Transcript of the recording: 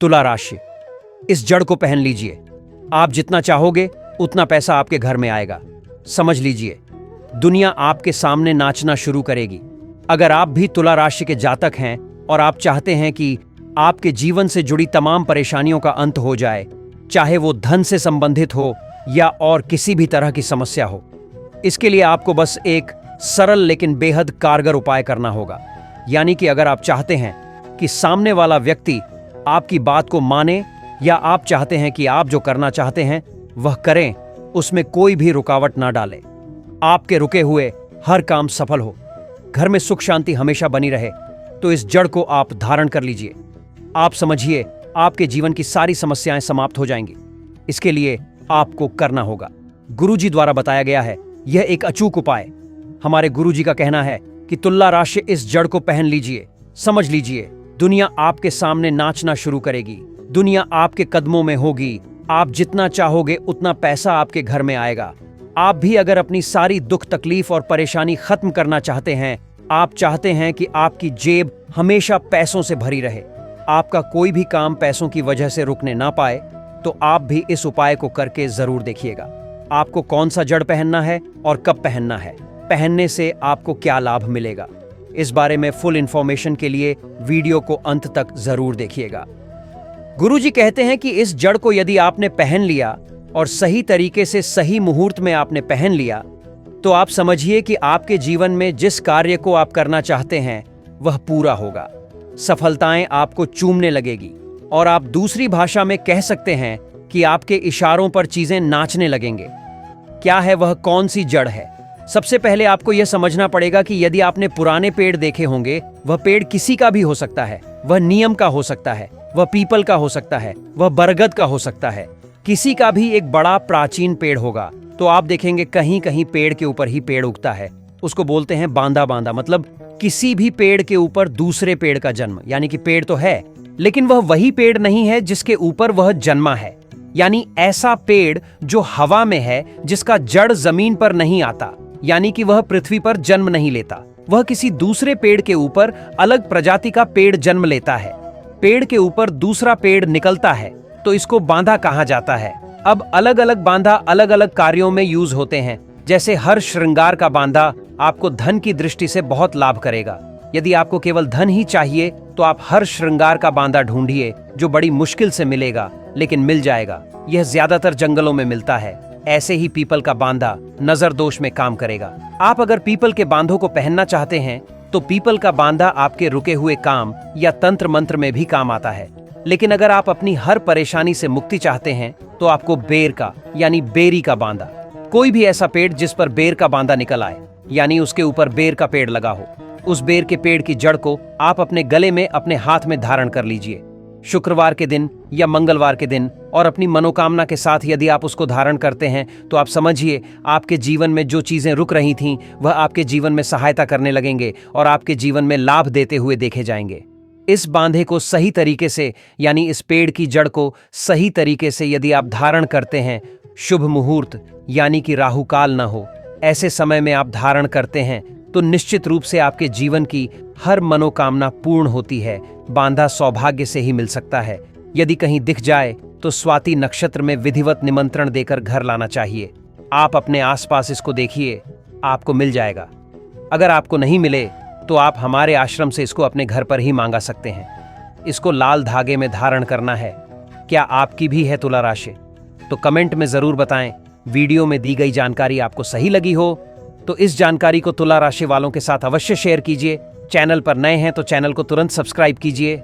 तुला राशि, इस जड़ को पहन लीजिए। आप जितना चाहोगे उतना पैसा आपके घर में आएगा। समझ लीजिए, दुनिया आपके सामने नाचना शुरू करेगी। अगर आप भी तुला राशि के जातक हैं और आप चाहते हैं कि आपके जीवन से जुड़ी तमाम परेशानियों का अंत हो जाए, चाहे वो धन से संबंधित हो या और किसी भी तरह की समस्या हो, इसके लिए आपको बस एक सरल लेकिन बेहद कारगर उपाय करना होगा। यानी कि अगर आप चाहते हैं कि सामने वाला व्यक्ति आपकी बात को माने या आप चाहते हैं कि आप जो करना चाहते हैं वह करें, उसमें कोई भी रुकावट ना डालें, आपके रुके हुए हर काम सफल हो, घर में सुख शांति हमेशा बनी रहे, तो इस जड़ को आप धारण कर लीजिए। आप समझिए, आपके जीवन की सारी समस्याएं समाप्त हो जाएंगी। इसके लिए आपको करना होगा गुरुजी द्वारा बताया गया है, यह एक अचूक उपाय। हमारे गुरुजी का कहना है कि तुला राशि इस जड़ को पहन लीजिए। समझ लीजिए, दुनिया आपके सामने नाचना शुरू करेगी, दुनिया आपके कदमों में होगी। आप जितना चाहोगे उतना पैसा आपके घर में आएगा। आप भी अगर अपनी सारी दुख तकलीफ और परेशानी खत्म करना चाहते हैं, आप चाहते हैं कि आपकी जेब हमेशा पैसों से भरी रहे, आपका कोई भी काम पैसों की वजह से रुकने ना पाए, तो आप भी इस उपाय को करके जरूर देखिएगा। आपको कौन सा जड़ पहनना है और कब पहनना है, पहनने से आपको क्या लाभ मिलेगा, इस बारे में फुल इंफॉर्मेशन के लिए वीडियो को अंत तक जरूर देखिएगा। गुरुजी कहते हैं कि इस जड़ को यदि आपने पहन लिया और सही तरीके से सही मुहूर्त में आपने पहन लिया, तो आप समझिए कि आपके जीवन में जिस कार्य को आप करना चाहते हैं वह पूरा होगा। सफलताएं आपको चूमने लगेगी और आप दूसरी भाषा में कह सकते हैं कि आपके इशारों पर चीजें नाचने लगेंगे। क्या है वह, कौन सी जड़ है? सबसे पहले आपको यह समझना पड़ेगा कि यदि आपने पुराने पेड़ देखे होंगे, वह पेड़ किसी का भी हो सकता है, वह नीम का हो सकता है, वह पीपल का हो सकता है, वह बरगद का हो सकता है, किसी का भी एक बड़ा प्राचीन पेड़ होगा। तो आप देखेंगे कहीं कहीं पेड़ के ऊपर ही पेड़ उगता है, उसको बोलते हैं बांधा बांधा, मतलब किसी भी पेड़ के ऊपर दूसरे पेड़ का जन्म। यानी कि पेड़ तो है लेकिन वह वही पेड़ नहीं है जिसके ऊपर वह जन्मा है। यानी ऐसा पेड़ जो हवा में है, जिसका जड़ जमीन पर नहीं आता, यानी कि वह पृथ्वी पर जन्म नहीं लेता, वह किसी दूसरे पेड़ के ऊपर अलग प्रजाति का पेड़ जन्म लेता है। पेड़ के ऊपर दूसरा पेड़ निकलता है तो इसको बांधा कहा जाता है। अब अलग अलग बांधा अलग अलग कार्यों में यूज होते हैं। जैसे हर श्रृंगार का बांधा आपको धन की दृष्टि से बहुत लाभ करेगा। यदि आपको केवल धन ही चाहिए तो आप हर श्रृंगार का बांधा ढूंढिए, जो बड़ी मुश्किल से मिलेगा लेकिन मिल जाएगा। यह ज्यादातर जंगलों में मिलता है। ऐसे ही पीपल का बांधा नजर दोष में काम करेगा। आप अगर पीपल के बांधों को पहनना चाहते हैं तो पीपल का बांधा आपके रुके हुए काम या तंत्र मंत्र में भी काम आता है। लेकिन अगर आप अपनी हर परेशानी से मुक्ति चाहते हैं तो आपको बेर का यानी बेरी का बांधा, कोई भी ऐसा पेड़ जिस पर बेर का बांधा निकल आए, यानी उसके ऊपर बेर का पेड़ लगा हो, उस बेर के पेड़ की जड़ को आप अपने गले में अपने हाथ में धारण कर लीजिए। शुक्रवार के दिन या मंगलवार के दिन और अपनी मनोकामना के साथ यदि आप उसको धारण करते हैं तो आप समझिए आपके जीवन में जो चीजें रुक रही थीं वह आपके जीवन में सहायता करने लगेंगे और आपके जीवन में लाभ देते हुए देखे जाएंगे। इस बांधे को सही तरीके से, यानी इस पेड़ की जड़ को सही तरीके से यदि आप धारण करते हैं, शुभ मुहूर्त यानी कि राहु काल न हो, ऐसे समय में आप धारण करते हैं तो निश्चित रूप से आपके जीवन की हर मनोकामना पूर्ण होती है। बांधा सौभाग्य से ही मिल सकता है। यदि कहीं दिख जाए तो स्वाति नक्षत्र में विधिवत निमंत्रण देकर घर लाना चाहिए। आप अपने आसपास इसको देखिए, आपको मिल जाएगा। अगर आपको नहीं मिले तो आप हमारे आश्रम से इसको अपने घर पर ही मांगा सकते हैं। इसको लाल धागे में धारण करना है। क्या आपकी भी है तुला राशि? तो कमेंट में जरूर बताएं। वीडियो में दी गई जानकारी आपको सही लगी हो तो इस जानकारी को तुला राशि वालों के साथ अवश्य शेयर कीजिए। चैनल पर नए हैं तो चैनल को तुरंत सब्सक्राइब कीजिए।